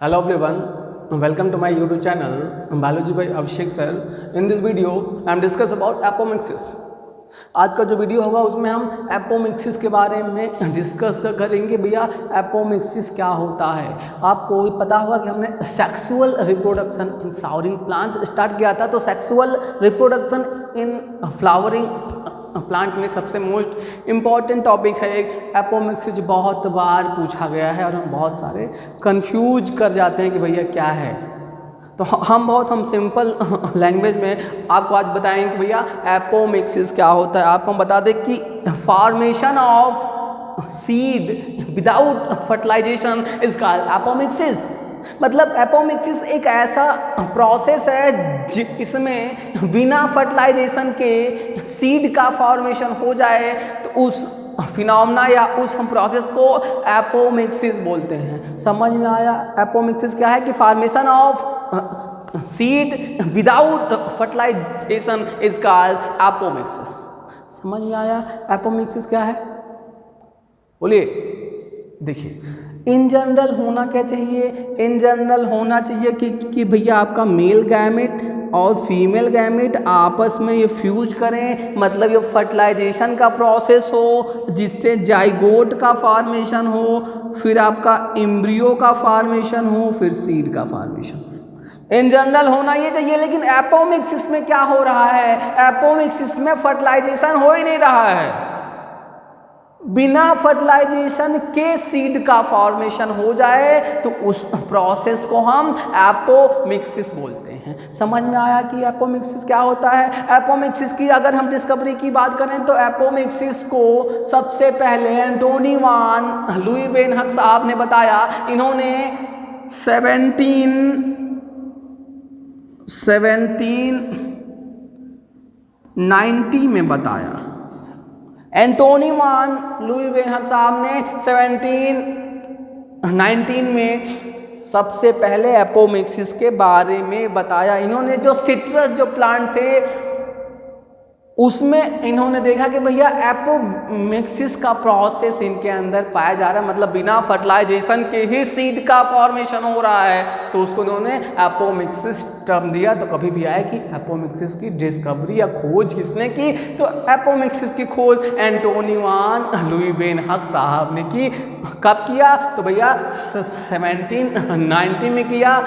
Hello everyone, welcome to my YouTube channel Biology by Abhishek sir. In this video I am discuss about apomixis. आज का जो video होगा उसमें हम apomixis के बारे में डिस्कस करेंगे। भैया एपोमिक्सिस क्या होता है, आपको पता होगा कि हमने sexual reproduction in flowering plant start किया था। तो sexual reproduction in flowering plant में सबसे मोस्ट इम्पॉर्टेंट टॉपिक है एपोमिक्सिस। बहुत बार पूछा गया है और हम बहुत सारे कंफ्यूज कर जाते हैं कि भैया क्या है। तो हम सिंपल लैंग्वेज में आपको आज बताएंगे कि भैया एपोमिक्सिस क्या होता है। आपको हम बता दें कि formation of seed without fertilisation is called apomixis. मतलब एपोमिक्सिस एक ऐसा प्रोसेस है जिसमें बिना फर्टिलाइजेशन के सीड का फॉर्मेशन हो जाए तो उस फिनोमेना या उस हम प्रोसेस को एपोमिक्सिस बोलते हैं। समझ में आया? एपोमिक्सिस क्या है कि formation of seed without fertilisation is called apomixis. समझ में आया? एपोमिक्सिस क्या है बोलिए। देखिए इन जनरल होना क्या चाहिए, इन जनरल होना चाहिए कि भैया आपका मेल गैमेट और फीमेल गैमेट आपस में ये फ्यूज करें, मतलब ये फर्टिलाइजेशन का प्रोसेस हो जिससे जाइगोट का फॉर्मेशन हो, फिर आपका एम्ब्रियो का फॉर्मेशन हो, फिर सीड का फॉर्मेशन हो। इन जनरल होना ये चाहिए। लेकिन एपोमिक्सिस में क्या हो रहा है? एपोमिक्सिस में फर्टिलाइजेशन हो ही नहीं रहा है। बिना फर्टिलाइजेशन के सीड का फॉर्मेशन हो जाए तो उस प्रोसेस को हम एपोमिक्सिस बोलते हैं। समझ में आया कि एपोमिक्सिस क्या होता है? एपोमिक्सिस की अगर हम डिस्कवरी की बात करें तो एपोमिक्सिस को सबसे पहले एंटोनी वान लुईवेनहक साहब ने बताया। इन्होंने 1790 में बताया। एंटोनी वान लुईवेनहक साहब ने 1719 में सबसे पहले एपोमिक्सिस के बारे में बताया। इन्होंने जो सिट्रस जो प्लांट थे उसमें इन्होंने देखा कि भैया एपोमिक्सिस का प्रोसेस इनके अंदर पाया जा रहा है, मतलब बिना फर्टिलाइजेशन के ही सीड का फॉर्मेशन हो रहा है, तो उसको उन्होंने एपोमिक्सिस टर्म दिया। तो कभी भी आए कि एपोमिक्सिस की डिस्कवरी या खोज किसने की, तो एपोमिक्सिस की खोज एंटोनी वान लुईवेनहक साहब ने की। कब किया? तो भैया 1790 में किया।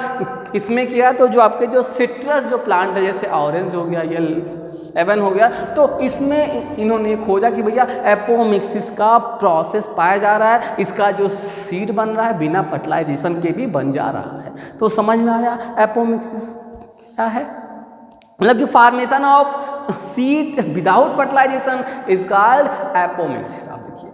इसमें किया तो जो आपके जो सिट्रस जो प्लांट है, जैसे ऑरेंज हो गया, ये एवन हो गया, तो इसमें इन्होंने खोजा कि भैया एपोमिक्सिस का प्रोसेस पाया जा रहा है, इसका जो सीड बन रहा है बिना फर्टिलाइजेशन के भी बन जा रहा है। तो समझ में आया एपोमिक्सिस क्या है? मतलब कि formation of seed without fertilisation is called apomixis. आप देखिए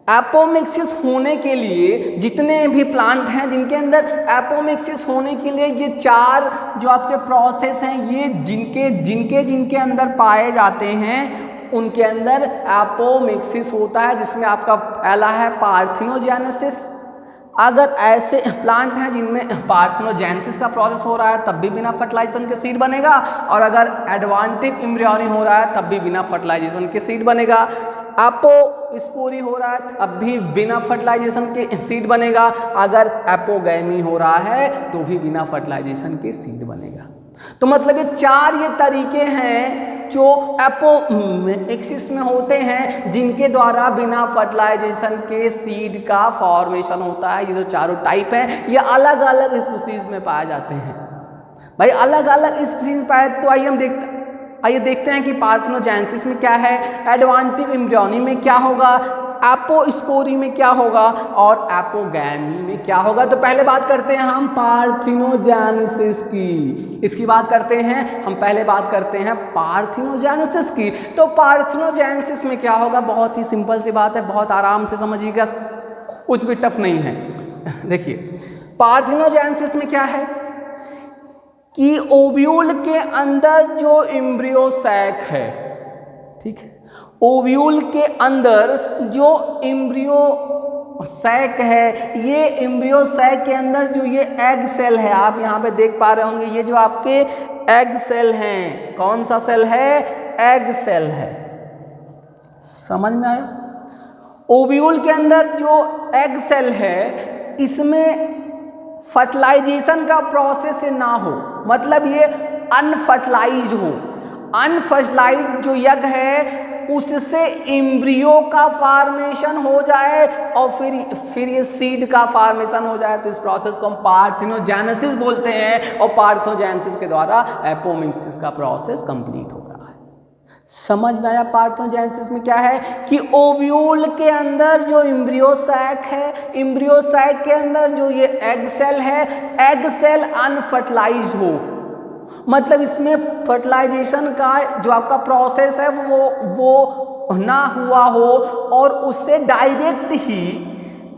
एपोमिक्सिस होने के लिए जितने भी प्लांट हैं जिनके अंदर एपोमिक्सिस होने के लिए ये चार जो आपके प्रोसेस हैं, ये जिनके अंदर पाए जाते हैं उनके अंदर एपोमिक्सिस होता है, जिसमें आपका पहला है पार्थिनोजेनेसिस। अगर ऐसे प्लांट हैं जिनमें पार्थिनोजेनेसिस का प्रोसेस हो रहा है तब भी बिना फर्टिलाइजेशन के सीड बनेगा, और अगर एडवांटिक एम्ब्रियोनी हो रहा है तब भी बिना फर्टिलाइजेशन के सीड बनेगा। एपोस्पोरी हो रहा है अब भी बिना फर्टिलाइजेशन के सीड बनेगा। अगर एपोगैमी हो रहा है तो भी बिना फर्टिलाइजेशन के सीड बनेगा। तो मतलब ये चार ये तरीके हैं जो एपोमिक्सिस में होते हैं, जिनके द्वारा बिना फर्टिलाइजेशन के सीड का फॉर्मेशन होता है। ये जो चारों टाइप हैं ये अलग अलग स्पीशीज में पाए जाते हैं। भाई अलग अलग स्पीशीज पाए तो आइए देखते हैं कि पार्थिनोजेनेसिस में क्या है, एडवांटिक एम्ब्रियोनी में क्या होगा, एपोस्पोरी में क्या होगा और एपोगैमी में क्या होगा। तो पहले बात करते हैं हम पार्थिनोजेनेसिस की। इसकी बात करते हैं हम, पहले बात करते हैं पार्थिनोजेनेसिस की। तो पार्थिनोजेनेसिस में क्या होगा? बहुत ही सिंपल सी बात है, बहुत आराम से समझिएगा, कुछ भी टफ नहीं है। देखिए पार्थिनोजेनेसिस में क्या है कि ओव्यूल के अंदर जो एम्ब्रियो सैक है, ठीक है, ओव्यूल के अंदर जो एम्ब्रियो सैक है, ये एम्ब्रियो सैक के अंदर जो ये एग सेल है, आप यहाँ पे देख पा रहे होंगे, ये जो आपके एग सेल हैं, कौन सा सेल है? एग सेल है। समझ में आया? ओव्यूल के अंदर जो एग सेल है इसमें फर्टिलाइजेशन का प्रोसेस ना हो, मतलब ये अनफर्टिलाइज हो। अनफर्टिलाइज जो यज्ञ है उससे एम्ब्रियो का फॉर्मेशन हो जाए और फिर ये सीड का फॉर्मेशन हो जाए, तो इस प्रोसेस को हम पार्थेनोजेनेसिस बोलते हैं और पार्थेनोजेनेसिस के द्वारा एपोमिक्सिस का प्रोसेस कंप्लीट हो रहा है। समझ में आया? पार्थेनोजेनेसिस में क्या है कि ओव्यूल के अंदर जो एम्ब्रियो सैक है, एम्ब्रियो सैक के अंदर जो ये एग सेल है, एग सेल अनफर्टिलाइज्ड हो, मतलब इसमें फर्टिलाइजेशन का जो आपका प्रोसेस है वो ना हुआ हो और उससे डायरेक्ट ही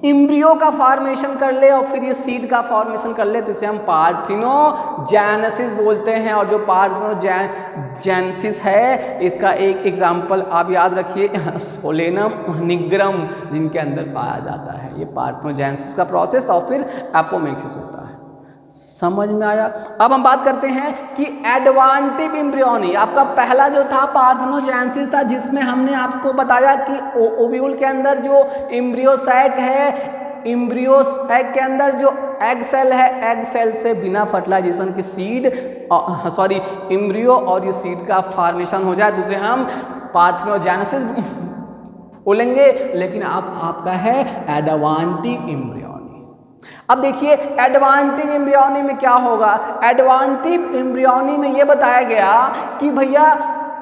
एम्ब्रियो का फॉर्मेशन कर ले और फिर ये सीड का फॉर्मेशन कर ले, तो इसे हम पार्थेनोजेनेसिस बोलते हैं। और जो पार्थेनोजेनेसिस है इसका एक एग्जाम्पल आप याद रखिए, सोलेनम निग्रम जिनके अंदर पाया जाता है, ये पार्थेनोजेनेसिस का प्रोसेस और फिर एपोमिक्सिस होता है। समझ में आया? अब हम बात करते हैं कि एडवांटिव एम्ब्रियोनी। आपका पहला जो था पार्थेनोजेनेसिस था, जिसमें हमने आपको बताया कि ओव्यूल के अंदर जो एम्ब्रियो सैक है, एम्ब्रियो सैक के अंदर जो एग सेल है, एग सेल से बिना फर्टिलाइजेशन के सीड एम्ब्रियो और ये सीड का फॉर्मेशन हो जाए, तो उसे हम पार्थेनोजेनेसिस बोलेंगे। लेकिन आपका है एडवांटिव एम्ब्रियोनी। अब देखिए एडवांटिव एम्ब्रियोनी में क्या होगा। एडवांटिव एम्ब्रियोनी में ये बताया गया कि भैया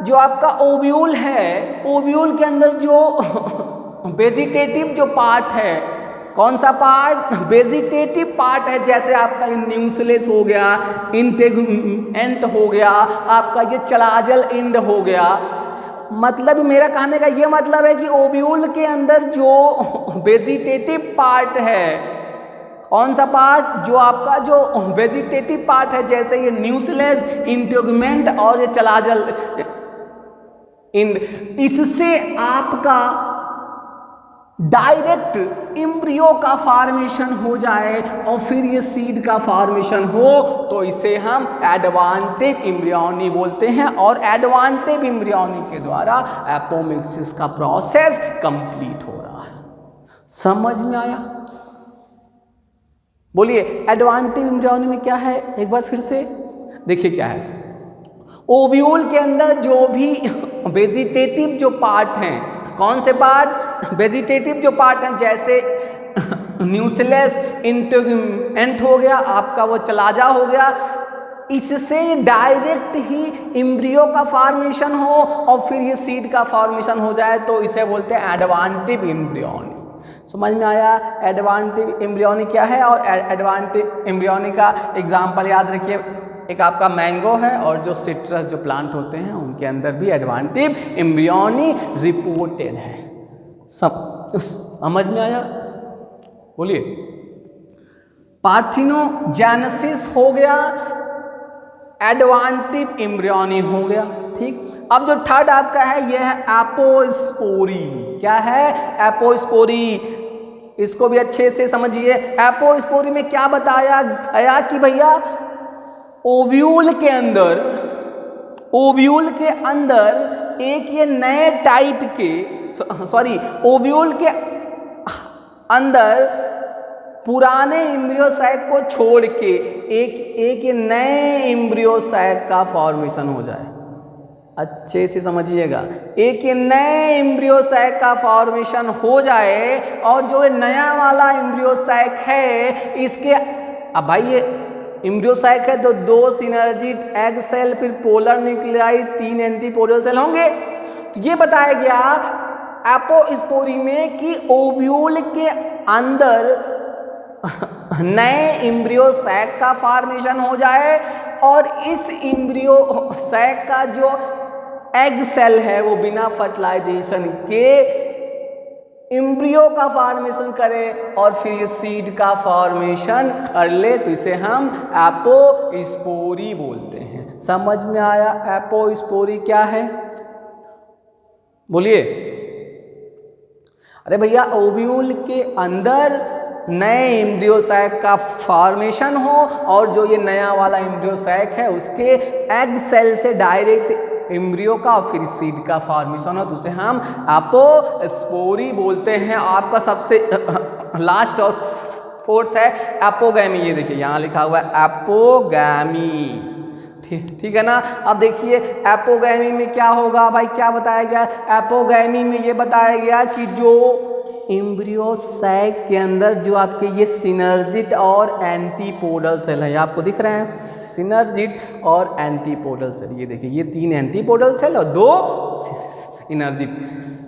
जो आपका ओव्यूल है, ओव्यूल के अंदर जो वेजिटेटिव जो पार्ट है, कौन सा पार्ट? वेजिटेटिव पार्ट है, जैसे आपका न्यूक्लियस हो गया, इंटेगुमेंट हो गया, आपका ये चलाजल एंड हो गया। मतलब मेरा कहने का ये मतलब है कि ओव्यूल के अंदर जो वेजिटेटिव पार्ट है, कौन सा पार्ट? जो आपका जो वेजिटेटिव पार्ट है, जैसे ये न्यूक्लियस, इंटेगुमेंट और ये चलाजल एंड, इससे आपका डायरेक्ट एम्ब्रियो का फॉर्मेशन हो जाए और फिर ये सीड का फॉर्मेशन हो, तो इसे हम एडवांटिव एम्ब्रियोनी बोलते हैं। और एडवांटिव एम्ब्रियोनी के द्वारा एपोमिक्सिस का प्रोसेस कंप्लीट हो रहा है। समझ में आया? बोलिए एडवांटिव एम्ब्रियोनी में क्या है, एक बार फिर से देखिए क्या है। ओव्यूल के अंदर जो भी वेजिटेटिव जो पार्ट हैं, कौन से पार्ट? वेजिटेटिव जो पार्ट हैं, जैसे न्यूक्लियस, इंटेगुमेंट हो गया, आपका वो चलाजा हो गया, इससे डायरेक्ट ही एम्ब्रियो का फॉर्मेशन हो और फिर ये सीड का फॉर्मेशन हो जाए, तो इसे बोलते हैं एडवांटिव एम्ब्रियोनी। समझ में आया? एडवांटिव एम्ब्रियोनी क्या है और एडवांटिव एम्ब्रियोनी का एग्जाम्पल याद रखिए। एक आपका मैंगो है और जो सिट्रस जो प्लांट होते हैं उनके अंदर भी एडवांटिव एम्ब्रियोनी रिपोर्टेड है। समझ में आया? बोलिए। पार्थेनोजेनेसिस हो गया, एडवांटिव एम्ब्रियोनी हो गया, ठीक। अब जो थर्ड आपका है यह है एपोस्पोरी। क्या है? एपोस्पोरी। इसको भी अच्छे से समझिए। एपोस्पोरी में क्या बताया गया कि भैया ओव्यूल के अंदर एक ये नए टाइप के ओव्यूल के अंदर पुराने एम्ब्रियो सैक को छोड़ के एक नए एम्ब्रियो सैक का फॉर्मेशन हो जाए। अच्छे से समझिएगा, एक नए एम्ब्रियो सैक का फॉर्मेशन हो जाए और जो नया वाला एम्ब्रियो सैक है इसके, अब भाई ये एम्ब्रियो सैक है तो 2 सिनर्जिड एग सेल, फिर पोलर न्यूक्लियाई, 3 एंटीपोडियल सेल होंगे। तो ये बताया गया एपोस्पोरी में कि ओव्यूल के अंदर नए एम्ब्रियो सैक का फॉर्मेशन हो जाए और इस एम्ब्रियो सैक का जो एग सेल है वो बिना फर्टिलाइजेशन के एम्ब्रियो का फॉर्मेशन करे और फिर ये सीड का फॉर्मेशन कर ले, तो इसे हम एपोस्पोरी बोलते हैं। समझ में आया? एपोस्पोरी क्या है? बोलिए। अरे भैया ओव्यूल के अंदर नए एम्ब्रियो सैक का फॉर्मेशन हो और जो ये नया वाला एम्ब्रियो सैक है उसके एग सेल से डायरेक्ट एम्ब्रियो का और फिर सीड का फॉर्मेशन हो, तो उसे हम एपोस्पोरी बोलते हैं। आपका सबसे लास्ट और फोर्थ है एपोगैमी। ये देखिए यहाँ लिखा हुआ है एपोगैमी, ठीक है ना। अब देखिए एपोगैमी में क्या होगा भाई, क्या बताया गया एपोगैमी में, ये बताया गया कि जो एम्ब्रियो सैक के अंदर जो आपके ये सिनर्जिड और एंटीपोडल सेल है, आपको दिख रहे हैं सिनर्जिड और एंटीपोडल सेल, ये देखिए ये 3 एंटीपोडल सेल और 2 सिनर्जिड।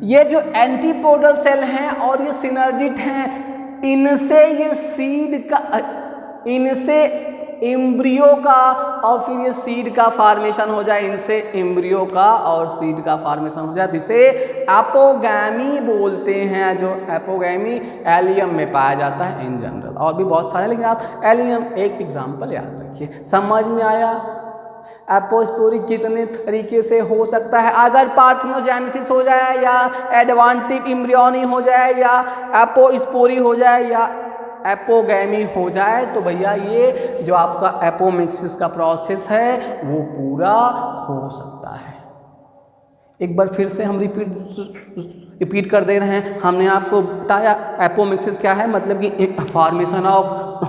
ये जो एंटीपोडल सेल हैं और ये सिनर्जिड हैं, इनसे ये सीड का, इनसे एम्ब्रियो का और फिर ये सीड का फॉर्मेशन हो जाए, इनसे एम्ब्रियो का और सीड का फॉर्मेशन हो जाए, तो इसे एपोगैमी बोलते हैं। जो एपोगैमी एलियम में पाया जाता है इन जनरल, और भी बहुत सारे, लेकिन आप एलियम एक एग्जाम्पल याद रखिए। समझ में आया? एपोस्पोरी कितने तरीके से हो सकता है, अगर पार्थेनोजेनेसिस हो जाए या एडवांटिव एम्ब्रियोनी हो जाए या एपोस्पोरी हो जाए या एपोगैमी हो जाए, तो भैया ये जो आपका एपोमिक्सिस का प्रोसेस है वो पूरा हो सकता है। एक बार फिर से हम रिपीट कर दे रहे हैं। हमने आपको बताया एपोमिक्सिस क्या है, मतलब कि एक formation of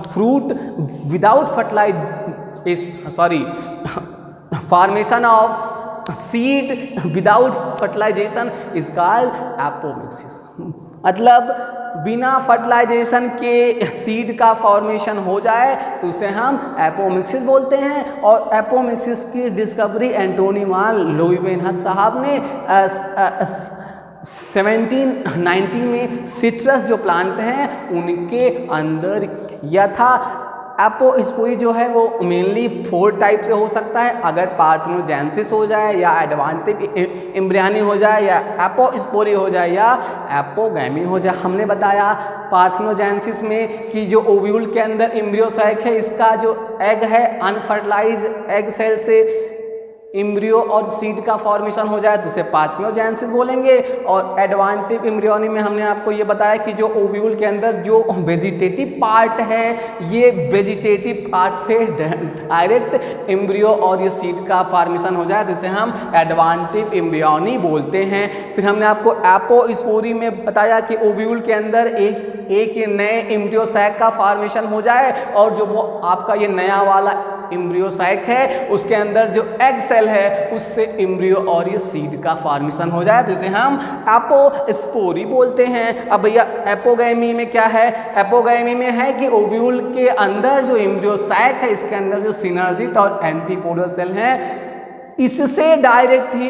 fruit without formation of seed without fertilisation is called apomixis. मतलब बिना फर्टिलाइजेशन के सीड का फॉर्मेशन हो जाए तो उसे हम एपोमिक्सिस बोलते हैं। और एपोमिक्सिस की डिस्कवरी एंटोनी वान लुइवेनहक साहब ने 1790 में सिट्रस जो प्लांट हैं उनके अंदर किया था। एपोस्पोरी जो है वो मेनली 4 टाइप से हो सकता है, अगर पार्थेनोजेनेसिस हो जाए या एडवांटिव एम्ब्रियोनी हो जाए या एपोस्पोरी हो जाए या एपोगैमी हो जाए। हमने बताया पार्थेनोजेनेसिस में कि जो ओव्यूल के अंदर एम्ब्रियो सैक है, इसका जो एग है अनफर्टिलाइज्ड एग सेल से एम्ब्रियो और सीड का फॉर्मेशन हो जाए तो उसे पार्थेनोजेनेसिस बोलेंगे। और एडवांटिव एम्ब्रियोनी में हमने आपको ये बताया कि जो ओव्यूल के अंदर जो वेजिटेटिव पार्ट है, ये वेजिटेटिव पार्ट से डायरेक्ट एम्ब्रियो और ये सीड का फॉर्मेशन हो जाए तो इसे हम एडवांटिव एम्ब्रियोनी बोलते हैं। फिर हमने आपको एपोस्पोरी में बताया कि ओव्यूल के अंदर एक नए एम्ब्रियो सैक का फॉर्मेशन हो जाए और जो वो आपका ये नया वाला एम्ब्रियो सैक है उसके अंदर जो एग सेल है उससे एम्ब्रियो और ये सीड का फॉर्मेशन हो जाए तो इसे हम एपोस्पोरी बोलते हैं। अब भैया एपोगैमी में क्या है? एपोगैमी में है कि ओव्यूल के अंदर जो एम्ब्रियो सैक है इसके अंदर जो सिनर्जिड और एंटीपोडल सेल हैं, इससे डायरेक्ट ही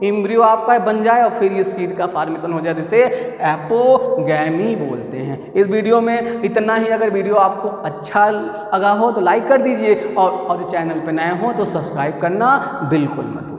एम्ब्रियो आपका बन जाए और फिर ये सीड का फॉर्मेशन हो जाए तो इसे एपोगैमी बोलते हैं। इस वीडियो में इतना ही। अगर वीडियो आपको अच्छा लगा हो तो लाइक कर दीजिए और चैनल पे नए हो तो सब्सक्राइब करना बिल्कुल मत